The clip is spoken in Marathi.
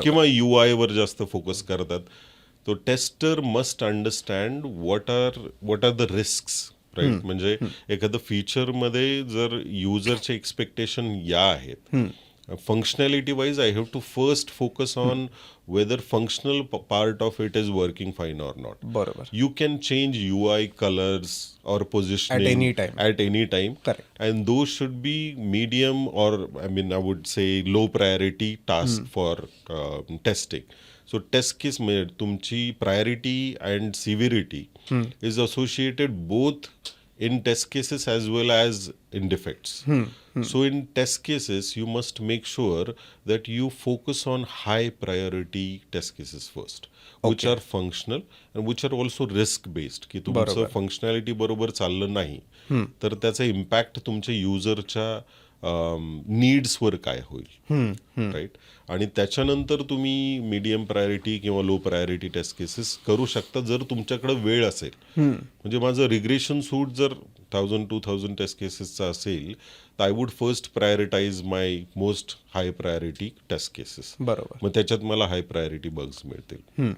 किंवा UI वर जास्त फोकस करतात. तो tester must understand what are the risk, right. म्हणजे एखादं फीचरमध्ये जर युजरचे एक्सपेक्टेशन या आहेत, functionality wise I have to first focus on whether functional part of it is working fine or not. बरोबर. You can change UI colors or positioning at any time. Correct. And those should be medium or I would say low priority task for testing. So test case मध्ये तुमची priority and severity is associated both in test cases as well as in defects. So in test cases, you must make sure that you focus on high priority test cases first, which are functional and which are also risk based. की तुमचं फंक्शनॅलिटी बरोबर चाललं नाही तर त्याचा इम्पॅक्ट तुमच्या युजरच्या नीड्सवर काय होईल, राईट. आणि त्याच्यानंतर तुम्ही मीडियम प्रायोरिटी किंवा लो प्रायोरिटी टेस्ट केसेस करू शकता जर तुमच्याकडे वेळ असेल. म्हणजे माझं रिग्रेशन सूट जर 1000-2000 टेस्ट केसेसचा असेल तर I would first prioritise my most high priority test cases. बरोबर. मग त्याच्यात मला हाय प्रायोरिटी बग्स मिळतील.